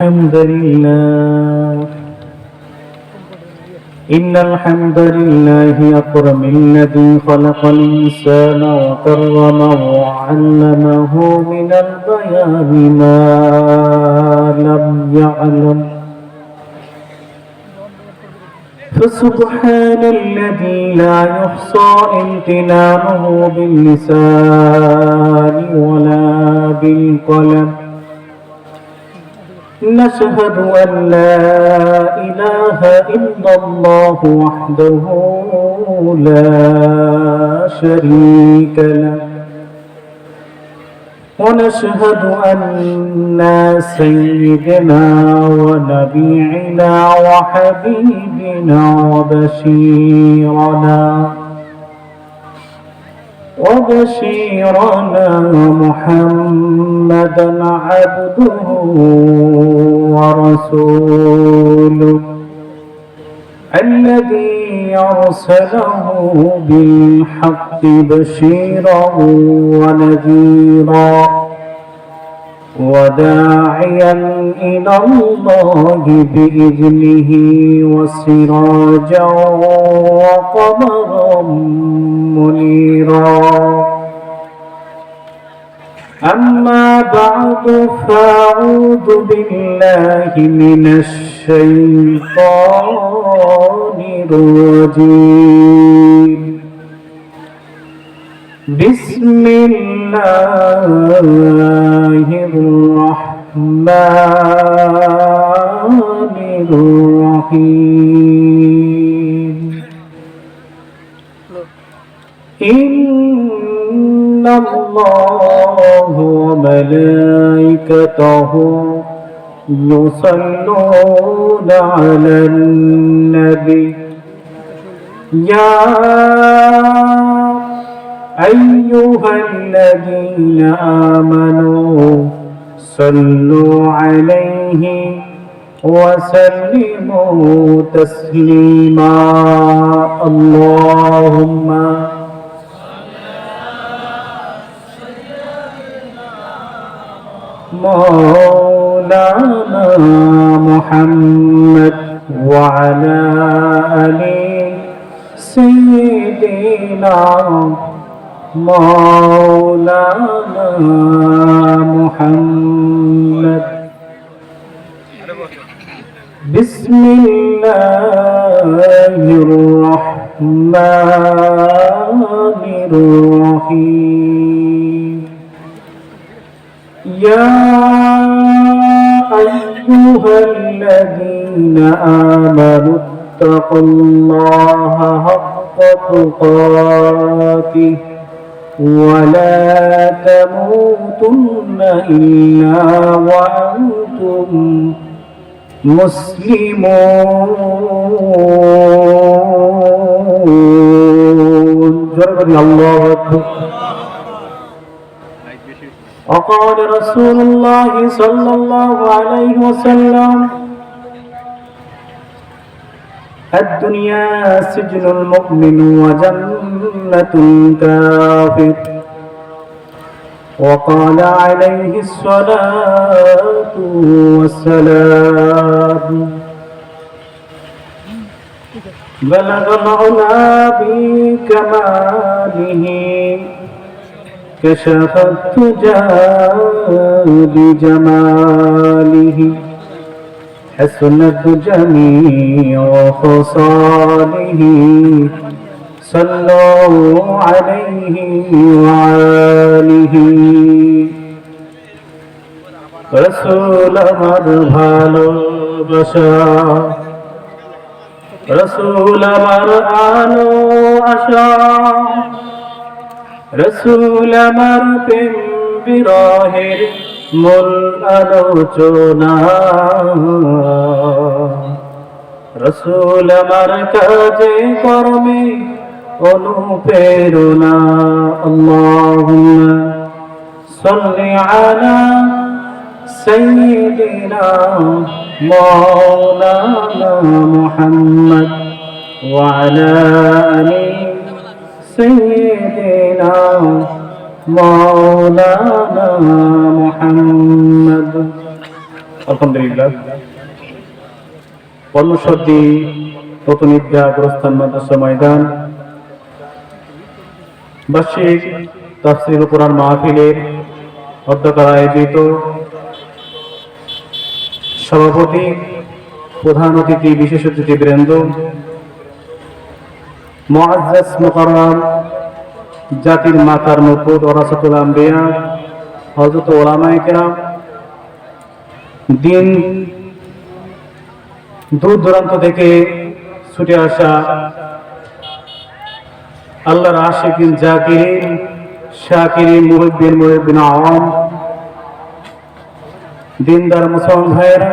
الحمد لله إن الحمد لله أكرم الذي خلق الإنسان وكرمه وعلمه من البيان ما لم يعلم فسبحان الذي لا يحصى امتنانه باللسان ولا بالقلم نشهد أن لا إله إلا الله وحده لا شريك له ونشهد أن سيدنا ونبينا وحبيبنا وبشيرنا محمدا عبده ورسوله الذي أرسله بالحق بشيرا ونذيرا وداعيا إلى الله بإذنه وسراجا وقمرا منيرا أما بعد فأعوذ بالله من الشيطان الرجيم بسم الله الرحمن الرحيم إن الله وملائكته يصلون على النبي يا أيها الذين آمنوا صلوا عليه وسلموا تسليما اللهم مولانا محمد وعلى آل سيدنا مولانا محمد بسم الله الرحمن الرحيم يا أيها الذين آمنوا اتقوا الله حق تقاته ولا تموتن إلا وأنتم مسلمون جرب الله أكبر وقال رسول الله صلى الله عليه وسلم الدنيا سجن المؤمن وجنة الكافر وقال عليه الصلاة والسلام بلغ العلا بكماله كشف التجى بجماله حسنت جميع خصاله صلوا عليه وآله رسول আমার ভালোবাসা রসুল আমার আলো আশা রসুল আমার প্রেম বিরহের মূল আলোচনা রসুল আমার কাজে কর্মে অনুপ্রেরণা আল্লাহুম্মা সাল্লি আলা সাইয়্যিদিনা মাওলানা মুহাম্মদ ওয়া আলা আলি সাইয়্যিদিনা مولانا محمد আলহামদুলিল্লাহ। কর্মসর্দি নতুন ঈদগাহ গোরস্থান মাদ্রাসা ময়দান বার্ষিক তাফসীর কোরআন মাহফিলের অধ্যক্ষতায় আয়োজিত সভাপতি, প্রধান অতিথি, বিশেষ অতিথিবৃন্দ, মুআজ্জাজ মুকাররম জাতির মাতার মুকুট ওরাসাতুল আম্বিয়া হযরত উলামায়ে কেরাম, দিন দূর দূরান্ত থেকে ছুটে আসা আল্লাহর আশিকিন, জাকিরিন, শাকিরিন, মুহিব্বিন আওয়াম, দিনদার মুসলমান ভাইয়েরা,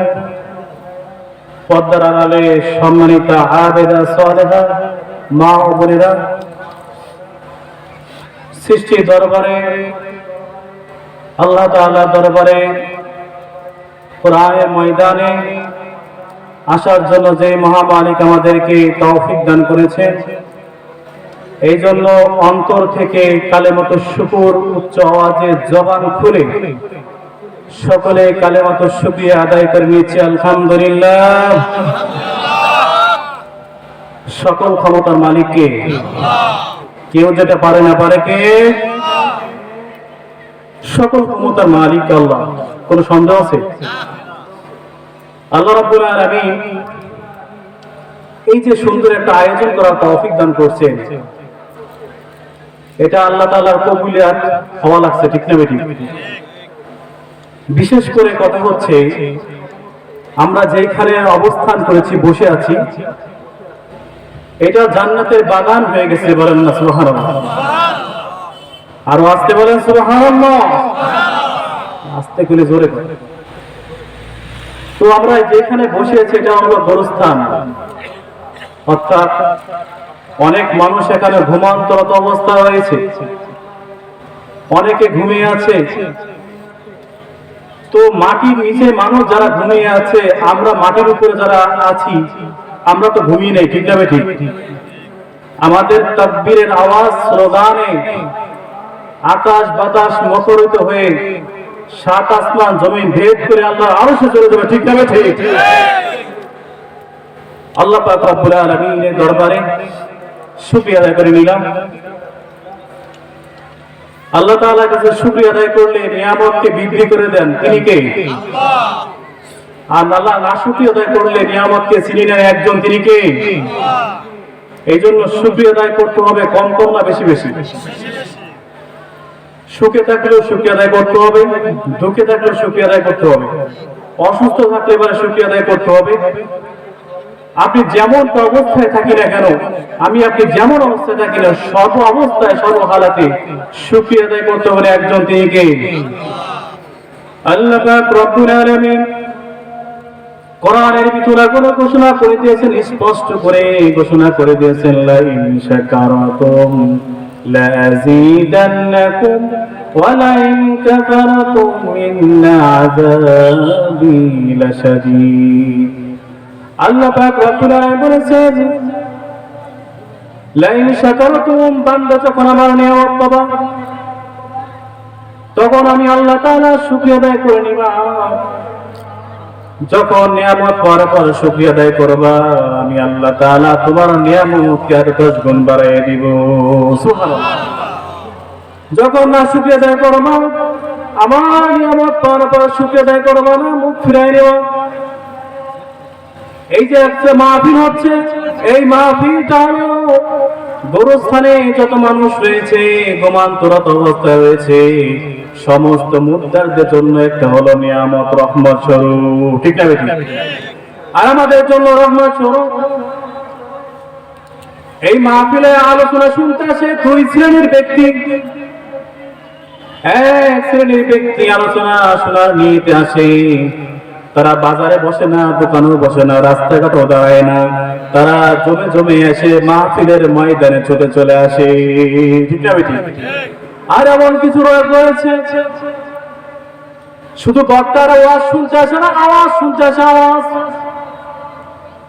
পর্দার আড়ালে সম্মানিতা আবেদা সালেহা মা ও বোনেরা, সৃষ্টি দরবারে, আল্লাহ তাআলা দরবারে, কোরআনের ময়দানে আসার জন্য যে মহামালিক আমাদেরকে তৌফিক দান করেছেন, এই জন্য অন্তর থেকে কালেমাত শুকর উচ্চ আওয়াজে জবান খুলে সকলে কালেমাত শুকরিয়া আদায় করে নিচ্ছে আলহামদুলিল্লাহ। সকল ক্ষমতার মালিক কে? কেউ যেটা পারে না, পারে কে? সকল ক্ষমতার মালিক আল্লাহ। কোন সন্দেহ আছে? আল্লাহ রাব্বুল আলামিন এই যে সুন্দর একটা আয়োজন করার তৌফিক দান করছেন, এটা আল্লাহ তাআলার কবুলিয়াত হওয়া লাগছে, ঠিক না বেটি? বিশেষ করে কথা হচ্ছে, আমরা যেখানে অবস্থান করেছি, বসে আছি, এটা জান্নাতের বাগান হয়ে গেছে, বলেন না সুবহানাল্লাহ? আর আস্তে বলেন সুবহানাল্লাহ, আস্তে করে জোরে বলেন। তো আমরা যেখানে বসে আছি এটা হলো গোরস্থান, অর্থাৎ অনেক মানুষ এখানে ঘুমান্তরত অবস্থা রয়েছে, অনেকে ঘুমিয়ে আছে। তো মাটির নিচে মানুষ যারা ঘুমিয়ে আছে, আমরা মাটির উপরে যারা আছি, আমরা তো ঘুমিয়ে নেই, ঠিক না বেঠিক? আমাদের তাকবীরের আওয়াজ, স্লোগানে আকাশ বাতাস মুখরিত হয়ে সাত আসমান জমিন ভেদ করে আল্লাহ আরশে চলে যাবে, ঠিক না বেঠিক? আল্লাহ পাক রব্বুল আলামিনের দরবারে শুকরিয়া আদায় করে নিলাম। আল্লাহ তাআলার কাছে শুকরিয়া আদায় করলে নিয়ামতকে বৃদ্ধি করে দেন, তিনি কে? আল্লাহ। আর আল্লাহ না শুকরিয়া আদায় করলে নিয়ামতকে ছিনিয়ে নেন একজন, তিনি কে? আল্লাহ। এই জন্য শুকরিয়া আদায় করতে হবে, কম কম না বেশি বেশি। সুখে থাকলেও শুকরিয়া আদায় করতে হবে, দুঃখে থাকলেও শুকরিয়া আদায় করতে হবে, অসুস্থ থাকলে এবারে শুকরিয়া আদায় করতে হবে। আপনি যেমন অবস্থায় থাকি না কেন, আমি আপনি যেমন অবস্থায় থাকি না, সর্ব অবস্থায় সর্ব হালাতে শুকরিয়া আদায় করতে হবে একজন, তিনি কে? আল্লাহ পাক রব্বুল আলামিন কোরআনের ভিতরে কোনো ঘোষণা করে দিয়েছেন, স্পষ্ট করে ঘোষণা করে দিয়েছেন, লা ইন শাকারতুম লা আযীদান্নাকুম ওয়া লা ইন কাফারতুম ইন্না আযাবী লাশাদীদ। আল্লাহ পাক রব্বুল আলামিন বলেছেন, লা ইন শাকারতুম, বান্দা যখন আমার নিয়ামত পাবা, তখন আমি আল্লাহ তাআলা শুকরিয়া আদায় করে নিবা। যখন নিয়ামত পাওয়ার পর শুকরিয়া আদায় করবা, আমি আল্লাহ তাআলা তোমার নিয়ামতকে আরো 10 গুণ বাড়াইয়া দিব, সুবহানাল্লাহ। যখন না শুকরিয়া আদায় করবা, আমার নিয়ামত পাওয়ার পর শুকরিয়া আদায় করবা না, মুখ ফিরাই নেবা। এই যে একটা মাহফিল হচ্ছে, এই মাহফিলটা হলো গোরস্থানে যত মানুষ রয়েছে, ঘুমান্তরত অবস্থায় রয়েছে, সমস্ত মুদ্দারদের জন্য একটা হলো নিয়ামত, রহমত স্বরূপ, ঠিক না বেঠিক? আর আমাদের জন্য রহমত স্বরূপ। এই মাহফিলে আলোচনা শুনতে আসে দুই শ্রেণীর ব্যক্তি। এক শ্রেণীর ব্যক্তি আলোচনা শোনার নিতে আসে, তারা বাজারে বসে না, দোকানেও বসে না, রাস্তাঘাটও দাঁড়ায় না, তারা জমে জমে এসে মাহফিলের ময়দানে ছুটে চলে আসে, ঠিক না বেঠিক? আর এমন কিছু রয়েছে, শুধু বক্তার আওয়াজ শুনতে আসে না, আওয়াজ শুনতে আসে, আওয়াজ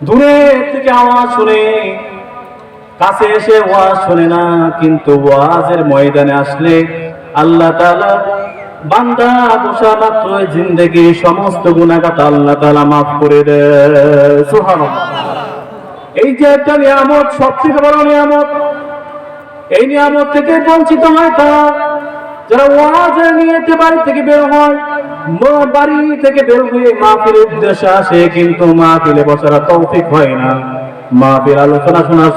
দূরে থেকে আওয়াজ শুনে, কাছে এসে ওয়াজ শুনে না। কিন্তু ওয়াজের ময়দানে আসলে আল্লাহ তাআলা বান্দা বসা মাত্র জিন্দেগি সমস্ত গুনাহগার আল্লাহ তাআলা maaf করে দেয়। সুবহানাল্লাহ। এই যে একটা নিয়ামত, সবচেয়ে বড় নিয়ামত, এই নিয়ামত থেকে বঞ্চিত হয় তারা যারা ওয়াজের নিয়তে বাড়ি থেকে বের হয়, বাড়ি থেকে বের হয়ে মাহফিলের উদ্দেশ্যে আসে, কিন্তু মাহফিলে বসার তৌফিক হয় না, মাহফিল আলোচনা শোনার